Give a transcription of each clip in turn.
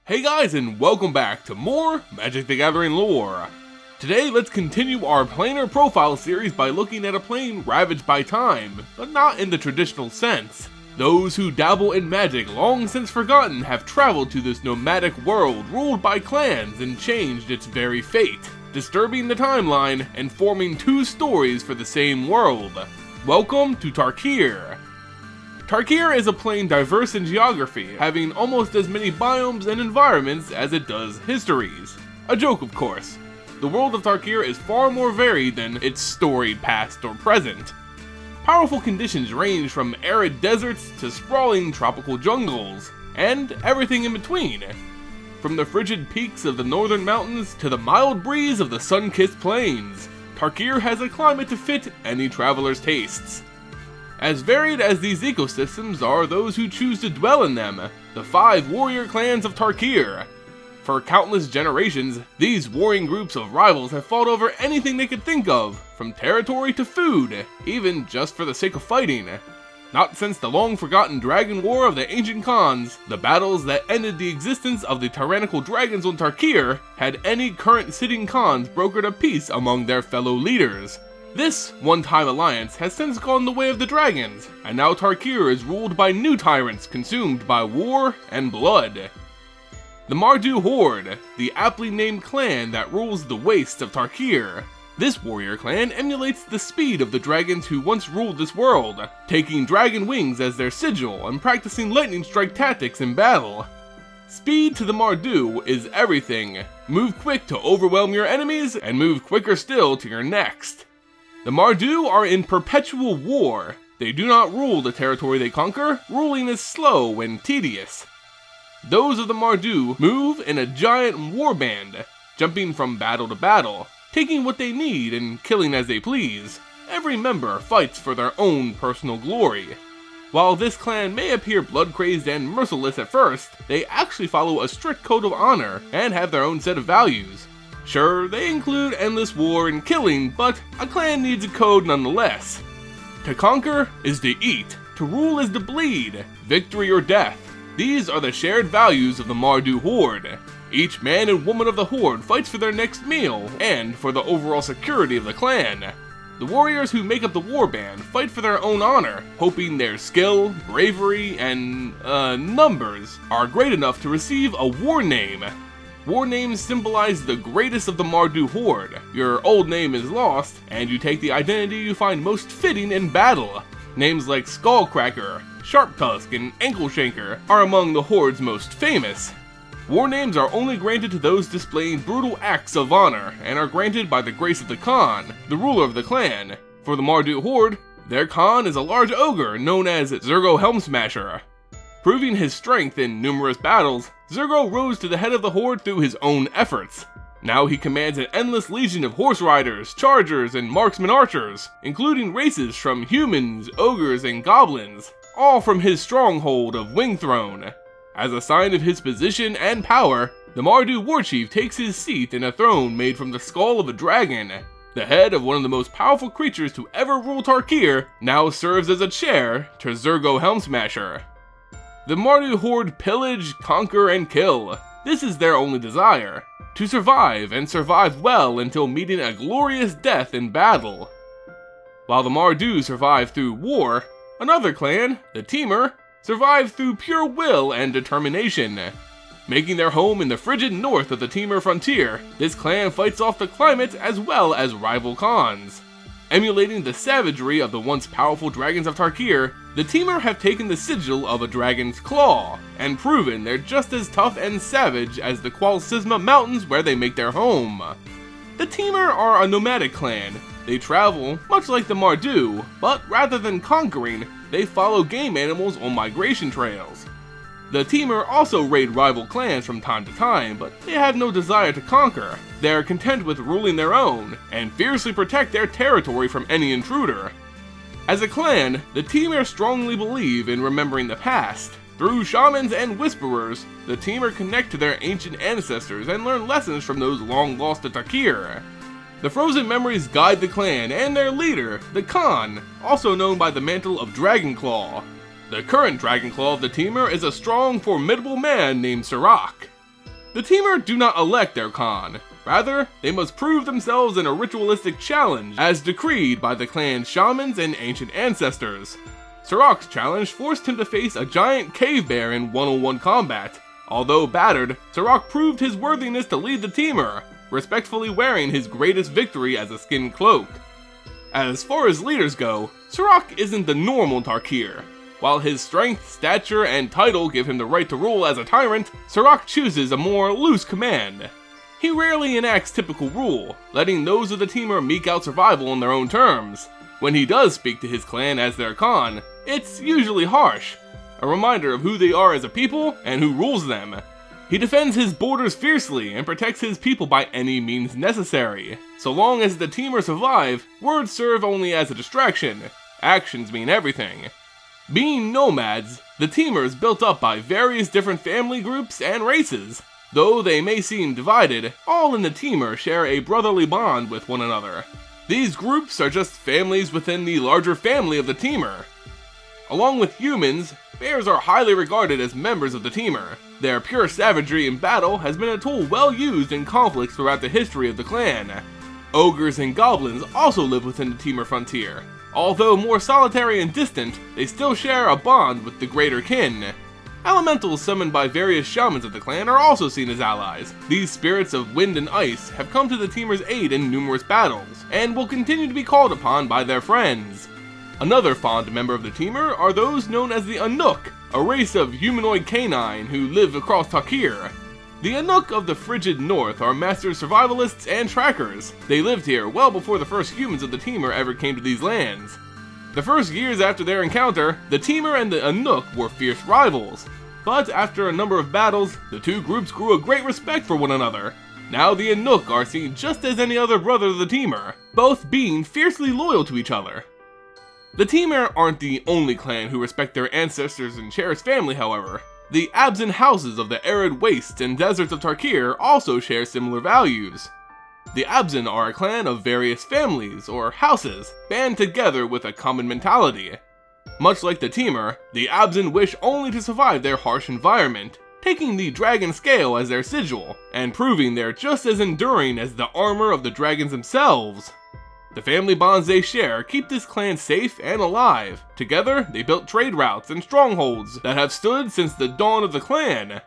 Hey guys, and welcome back to more Magic the Gathering lore. Today let's continue our planar profile series by looking at a plane ravaged by time, but not in the traditional sense. Those who dabble in magic long since forgotten have traveled to this nomadic world ruled by clans and changed its very fate, disturbing the timeline and forming two stories for the same world. Welcome to Tarkir. Tarkir is a plane diverse in geography, having almost as many biomes and environments as it does histories. A joke, of course. The world of Tarkir is far more varied than its storied past or present. Powerful conditions range from arid deserts to sprawling tropical jungles, and everything in between. From the frigid peaks of the northern mountains to the mild breeze of the sun-kissed plains, Tarkir has a climate to fit any traveler's tastes. As varied as these ecosystems are those who choose to dwell in them, the 5 warrior clans of Tarkir. For countless generations, these warring groups of rivals have fought over anything they could think of, from territory to food, even just for the sake of fighting. Not since the long-forgotten Dragon War of the ancient Khans, the battles that ended the existence of the tyrannical dragons on Tarkir, had any current sitting Khans brokered a peace among their fellow leaders. This one-time alliance has since gone the way of the dragons, and now Tarkir is ruled by new tyrants consumed by war and blood. The Mardu Horde, the aptly named clan that rules the wastes of Tarkir. This warrior clan emulates the speed of the dragons who once ruled this world, taking dragon wings as their sigil and practicing lightning strike tactics in battle. Speed to the Mardu is everything. Move quick to overwhelm your enemies, and move quicker still to your next. The Mardu are in perpetual war. They do not rule the territory they conquer, ruling is slow and tedious. Those of the Mardu move in a giant warband, jumping from battle to battle, taking what they need and killing as they please. Every member fights for their own personal glory. While this clan may appear blood-crazed and merciless at first, they actually follow a strict code of honor and have their own set of values. Sure, they include endless war and killing, but a clan needs a code nonetheless. To conquer is to eat, to rule is to bleed, victory or death. These are the shared values of the Mardu Horde. Each man and woman of the Horde fights for their next meal, and for the overall security of the clan. The warriors who make up the warband fight for their own honor, hoping their skill, bravery, and, numbers are great enough to receive a war name. War names symbolize the greatest of the Mardu Horde. Your old name is lost, and you take the identity you find most fitting in battle. Names like Skullcracker, Sharptusk, and Ankleshanker are among the Horde's most famous. War names are only granted to those displaying brutal acts of honor, and are granted by the grace of the Khan, the ruler of the clan. For the Mardu Horde, their Khan is a large ogre known as Zurgo Helmsmasher. Proving his strength in numerous battles, Zurgo rose to the head of the Horde through his own efforts. Now he commands an endless legion of horse riders, chargers, and marksman archers, including races from humans, ogres, and goblins, all from his stronghold of Wingthrone. As a sign of his position and power, the Mardu Warchief takes his seat in a throne made from the skull of a dragon. The head of one of the most powerful creatures to ever rule Tarkir now serves as a chair to Zurgo Helmsmasher. The Mardu Horde pillage, conquer, and kill. This is their only desire. To survive, and survive well until meeting a glorious death in battle. While the Mardu survive through war, another clan, the Temur, survive through pure will and determination. Making their home in the frigid north of the Temur Frontier, this clan fights off the climate as well as rival Khans. Emulating the savagery of the once powerful dragons of Tarkir, the Temur have taken the sigil of a dragon's claw, and proven they're just as tough and savage as the Qualsisma Mountains where they make their home. The Temur are a nomadic clan. They travel, much like the Mardu, but rather than conquering, they follow game animals on migration trails. The Temur also raid rival clans from time to time, but they have no desire to conquer. They are content with ruling their own, and fiercely protect their territory from any intruder. As a clan, the Temur strongly believe in remembering the past. Through shamans and whisperers, the Temur connect to their ancient ancestors and learn lessons from those long lost to Tarkir. The frozen memories guide the clan and their leader, the Khan, also known by the mantle of Dragonclaw. The current Dragonclaw of the Temur is a strong, formidable man named Sarruk. The Temur do not elect their Khan. Rather, they must prove themselves in a ritualistic challenge as decreed by the clan's shamans and ancient ancestors. Sarruk's challenge forced him to face a giant cave bear in one-on-one combat. Although battered, Sarruk proved his worthiness to lead the Temur, respectfully wearing his greatest victory as a skin cloak. As far as leaders go, Sarruk isn't the normal Tarkir. While his strength, stature, and title give him the right to rule as a tyrant, Sarruk chooses a more loose command. He rarely enacts typical rule, letting those of the Temur eke out survival on their own terms. When he does speak to his clan as their Khan, it's usually harsh, a reminder of who they are as a people and who rules them. He defends his borders fiercely and protects his people by any means necessary. So long as the Temur survive, words serve only as a distraction. Actions mean everything. Being nomads, the Temur is built up by various different family groups and races. Though they may seem divided, all in the Temur share a brotherly bond with one another. These groups are just families within the larger family of the Temur. Along with humans, bears are highly regarded as members of the Temur. Their pure savagery in battle has been a tool well used in conflicts throughout the history of the clan. Ogres and goblins also live within the Temur Frontier. Although more solitary and distant, they still share a bond with the greater kin. Elementals summoned by various shamans of the clan are also seen as allies. These spirits of wind and ice have come to the Temur's aid in numerous battles, and will continue to be called upon by their friends. Another fond member of the Temur are those known as the Anuk, a race of humanoid canine who live across Tarkir. The Anuk of the frigid north are master survivalists and trackers. They lived here well before the first humans of the Temur ever came to these lands. The first years after their encounter, the Temur and the Anuk were fierce rivals. But after a number of battles, the two groups grew a great respect for one another. Now the Anuk are seen just as any other brother of the Temur, both being fiercely loyal to each other. The Temur aren't the only clan who respect their ancestors and cherish family, however. The Abzan Houses of the arid wastes and deserts of Tarkir also share similar values. The Abzan are a clan of various families, or houses, band together with a common mentality. Much like the Temur, the Abzan wish only to survive their harsh environment, taking the dragon scale as their sigil, and proving they're just as enduring as the armor of the dragons themselves. The family bonds they share keep this clan safe and alive. Together, they built trade routes and strongholds that have stood since the dawn of the clan.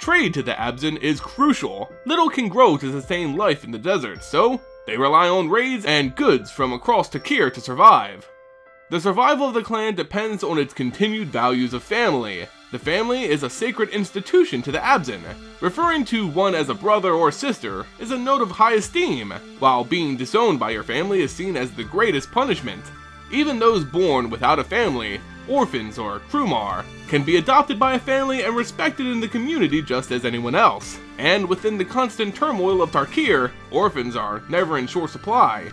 Trade to the Abzan is crucial. Little can grow to sustain life in the desert, so they rely on raids and goods from across Tarkir to survive. The survival of the clan depends on its continued values of family. The family is a sacred institution to the Abzan. Referring to one as a brother or sister is a note of high esteem, while being disowned by your family is seen as the greatest punishment. Even those born without a family, orphans or krumar, can be adopted by a family and respected in the community just as anyone else. And within the constant turmoil of Tarkir, orphans are never in short supply.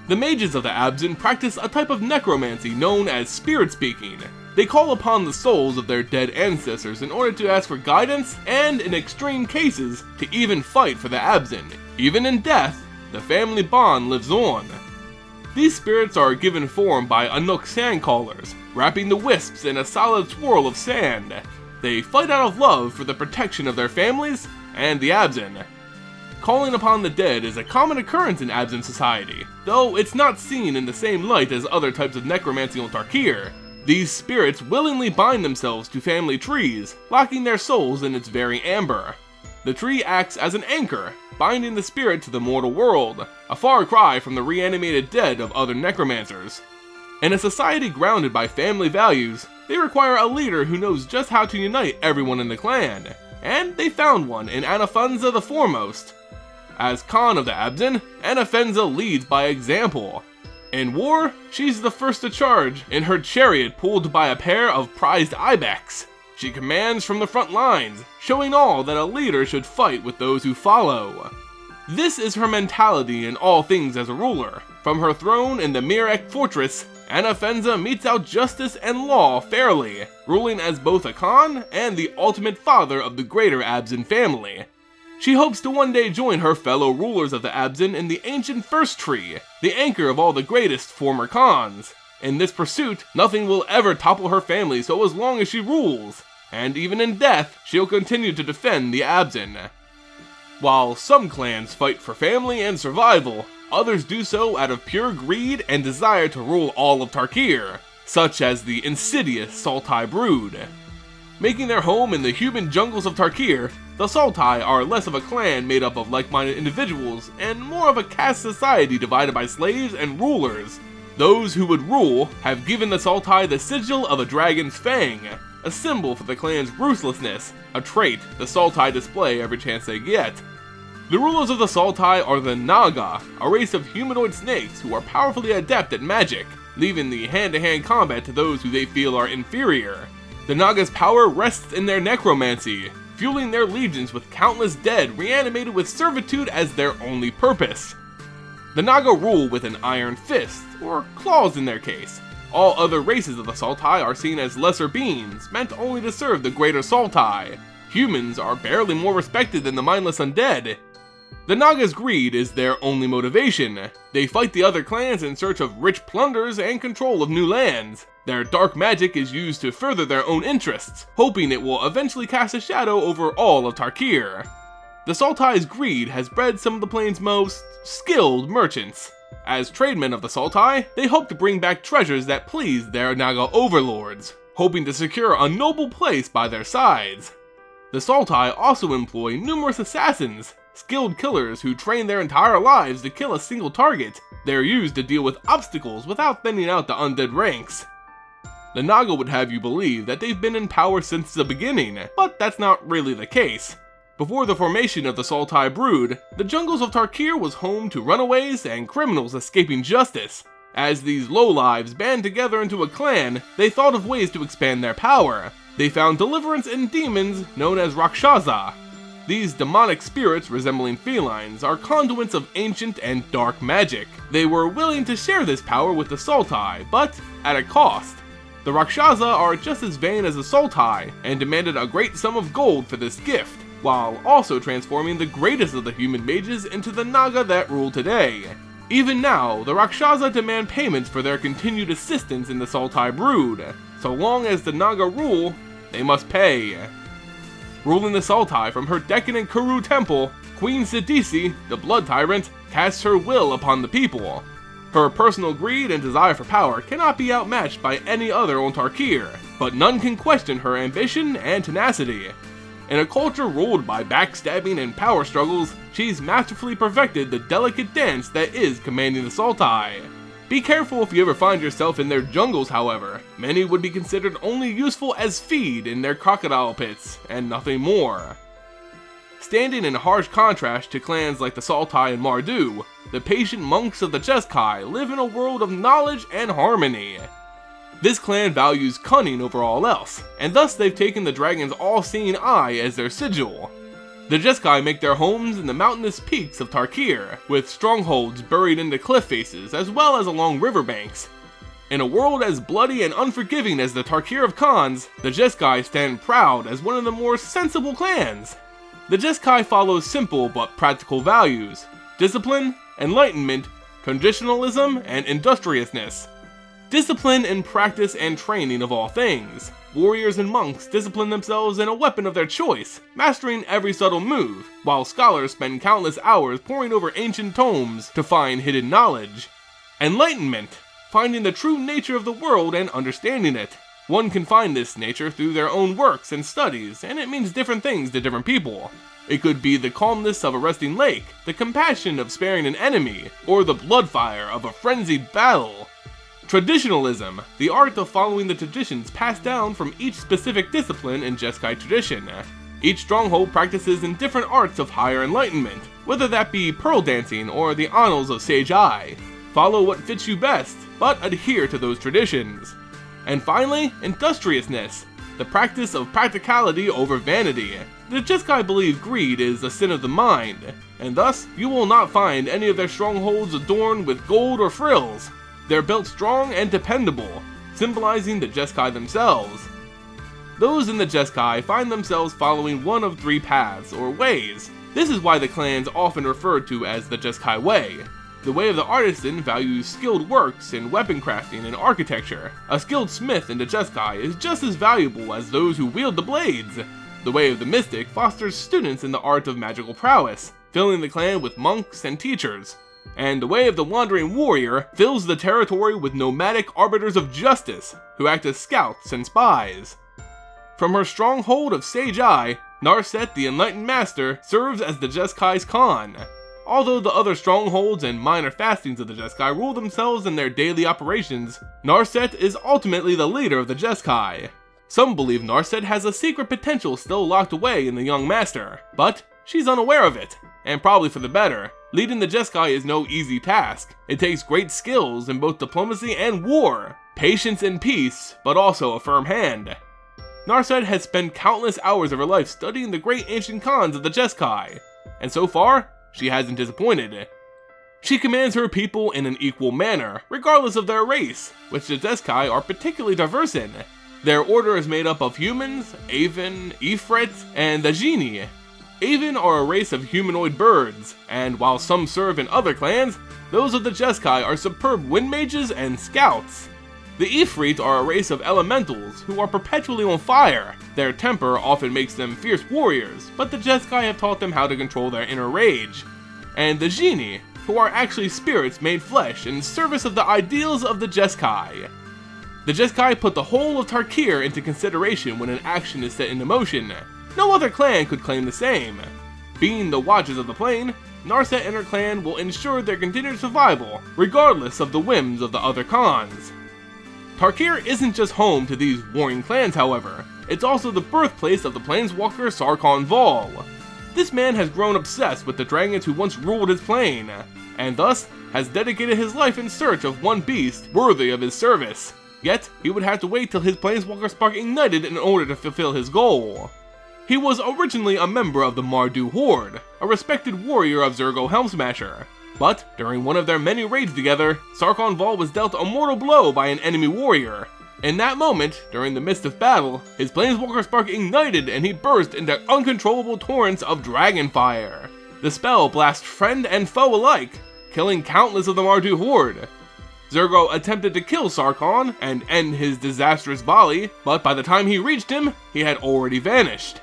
The mages of the Abzan practice a type of necromancy known as spirit speaking. They call upon the souls of their dead ancestors in order to ask for guidance and, in extreme cases, to even fight for the Abzan. Even in death, the family bond lives on. These spirits are given form by Anuk sandcallers, wrapping the wisps in a solid swirl of sand. They fight out of love for the protection of their families and the Abzan. Calling upon the dead is a common occurrence in Abzan society, though it's not seen in the same light as other types of necromancy on Tarkir. These spirits willingly bind themselves to family trees, locking their souls in its very amber. The tree acts as an anchor, binding the spirit to the mortal world, a far cry from the reanimated dead of other necromancers. In a society grounded by family values, they require a leader who knows just how to unite everyone in the clan, and they found one in Anafenza the Foremost. As Khan of the Abzan, Anafenza leads by example. In war, she's the first to charge, in her chariot pulled by a pair of prized ibex. She commands from the front lines, showing all that a leader should fight with those who follow. This is her mentality in all things as a ruler. From her throne in the Mirek fortress, Anafenza metes out justice and law fairly, ruling as both a Khan and the ultimate father of the greater Abzan family. She hopes to one day join her fellow rulers of the Abzan in the ancient First Tree, the anchor of all the greatest former Khans. In this pursuit, nothing will ever topple her family so as long as she rules, and even in death, she'll continue to defend the Abzan. While some clans fight for family and survival, others do so out of pure greed and desire to rule all of Tarkir, such as the insidious Sultai Brood. Making their home in the human jungles of Tarkir, the Sultai are less of a clan made up of like-minded individuals and more of a caste society divided by slaves and rulers. Those who would rule have given the Sultai the sigil of a dragon's fang, a symbol for the clan's ruthlessness, a trait the Sultai display every chance they get. The rulers of the Sultai are the Naga, a race of humanoid snakes who are powerfully adept at magic, leaving the hand-to-hand combat to those who they feel are inferior. The Naga's power rests in their necromancy, fueling their legions with countless dead reanimated with servitude as their only purpose. The Naga rule with an iron fist, or claws in their case. All other races of the Sultai are seen as lesser beings, meant only to serve the greater Sultai. Humans are barely more respected than the mindless undead. The Naga's greed is their only motivation. They fight the other clans in search of rich plunders and control of new lands. Their dark magic is used to further their own interests, hoping it will eventually cast a shadow over all of Tarkir. The Sultai's greed has bred some of the plane's most skilled merchants. As trademen of the Sultai, they hope to bring back treasures that please their Naga overlords, hoping to secure a noble place by their sides. The Sultai also employ numerous assassins, skilled killers who train their entire lives to kill a single target. They're used to deal with obstacles without thinning out the undead ranks. The Naga would have you believe that they've been in power since the beginning, but that's not really the case. Before the formation of the Sultai Brood, the jungles of Tarkir was home to runaways and criminals escaping justice. As these lowlives band together into a clan, they thought of ways to expand their power. They found deliverance in demons known as Rakshasa. These demonic spirits resembling felines are conduits of ancient and dark magic. They were willing to share this power with the Sultai, but at a cost. The Rakshasa are just as vain as the Sultai, and demanded a great sum of gold for this gift, while also transforming the greatest of the human mages into the Naga that rule today. Even now, the Rakshasa demand payments for their continued assistance in the Sultai Brood. So long as the Naga rule, they must pay. Ruling the Sultai from her decadent Kuru temple, Queen Sidisi, the Blood Tyrant, casts her will upon the people. Her personal greed and desire for power cannot be outmatched by any other on Tarkir, but none can question her ambition and tenacity. In a culture ruled by backstabbing and power struggles, she's masterfully perfected the delicate dance that is commanding the Sultai. Be careful if you ever find yourself in their jungles, however. Many would be considered only useful as feed in their crocodile pits, and nothing more. Standing in harsh contrast to clans like the Sultai and Mardu, the patient monks of the Jeskai live in a world of knowledge and harmony. This clan values cunning over all else, and thus they've taken the dragon's all-seeing eye as their sigil. The Jeskai make their homes in the mountainous peaks of Tarkir, with strongholds buried into cliff faces as well as along riverbanks. In a world as bloody and unforgiving as the Tarkir of Khans, the Jeskai stand proud as one of the more sensible clans. The Jeskai follow simple but practical values: discipline, enlightenment, traditionalism, and industriousness. Discipline in practice and training of all things. Warriors and monks discipline themselves in a weapon of their choice, mastering every subtle move, while scholars spend countless hours poring over ancient tomes to find hidden knowledge. Enlightenment, finding the true nature of the world and understanding it. One can find this nature through their own works and studies, and it means different things to different people. It could be the calmness of a resting lake, the compassion of sparing an enemy, or the bloodfire of a frenzied battle. Traditionalism, the art of following the traditions passed down from each specific discipline in Jeskai tradition. Each stronghold practices in different arts of higher enlightenment, whether that be pearl dancing or the annals of Sage Eye. Follow what fits you best, but adhere to those traditions. And finally, industriousness, the practice of practicality over vanity. The Jeskai believe greed is a sin of the mind, and thus you will not find any of their strongholds adorned with gold or frills. They're built strong and dependable, symbolizing the Jeskai themselves. Those in the Jeskai find themselves following one of three paths, or ways. This is why the clan's often referred to as the Jeskai Way. The way of the artisan values skilled works in weapon crafting and architecture. A skilled smith in the Jeskai is just as valuable as those who wield the blades. The Way of the Mystic fosters students in the art of magical prowess, filling the clan with monks and teachers. And the Way of the Wandering Warrior fills the territory with nomadic arbiters of justice, who act as scouts and spies. From her stronghold of Sage Eye, Narset the Enlightened Master serves as the Jeskai's Khan. Although the other strongholds and minor fastings of the Jeskai rule themselves in their daily operations, Narset is ultimately the leader of the Jeskai. Some believe Narset has a secret potential still locked away in the young master, but she's unaware of it, and probably for the better. Leading the Jeskai is no easy task. It takes great skills in both diplomacy and war, patience and peace, but also a firm hand. Narset has spent countless hours of her life studying the great ancient Khans of the Jeskai, and so far, she hasn't disappointed. She commands her people in an equal manner, regardless of their race, which the Jeskai are particularly diverse in. Their order is made up of humans, Aven, Ifrit, and the Genie. Aven are a race of humanoid birds, and while some serve in other clans, those of the Jeskai are superb wind mages and scouts. The Ifrit are a race of elementals who are perpetually on fire. Their temper often makes them fierce warriors, but the Jeskai have taught them how to control their inner rage. And the Genie, who are actually spirits made flesh in service of the ideals of the Jeskai. The Jeskai put the whole of Tarkir into consideration when an action is set into motion. No other clan could claim the same. Being the Watchers of the Plain, Narset and her clan will ensure their continued survival, regardless of the whims of the other Khans. Tarkir isn't just home to these warring clans, however. It's also the birthplace of the planeswalker Sarkhan Vol. This man has grown obsessed with the dragons who once ruled his plane, and thus has dedicated his life in search of one beast worthy of his service. Yet, he would have to wait till his planeswalker spark ignited in order to fulfill his goal. He was originally a member of the Mardu Horde, a respected warrior of Zurgo Helmsmasher. But, during one of their many raids together, Sarkhan Vol was dealt a mortal blow by an enemy warrior. In that moment, during the midst of battle, his planeswalker spark ignited and he burst into uncontrollable torrents of dragon fire. The spell blasts friend and foe alike, killing countless of the Mardu Horde. Zurgo attempted to kill Sarkhan and end his disastrous volley, but by the time he reached him, he had already vanished.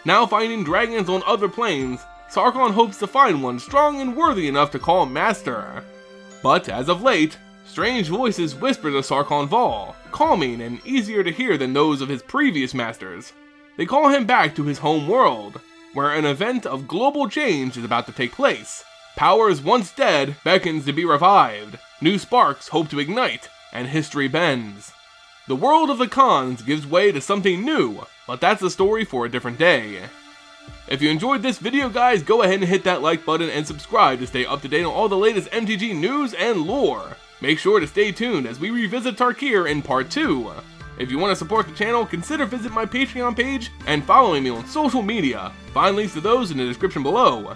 Now finding dragons on other planes, Sarkhan hopes to find one strong and worthy enough to call master. But as of late, strange voices whisper to Sarkhan Vol, calming and easier to hear than those of his previous masters. They call him back to his home world, where an event of global change is about to take place. Powers once dead beckons to be revived, new sparks hope to ignite, and history bends. The world of the Khans gives way to something new, but that's a story for a different day. If you enjoyed this video, guys, go ahead and hit that like button and subscribe to stay up to date on all the latest MTG news and lore. Make sure to stay tuned as we revisit Tarkir in part 2. If you want to support the channel, consider visiting my Patreon page and following me on social media. Find links to those in the description below.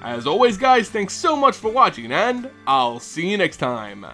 As always, guys, thanks so much for watching, and I'll see you next time.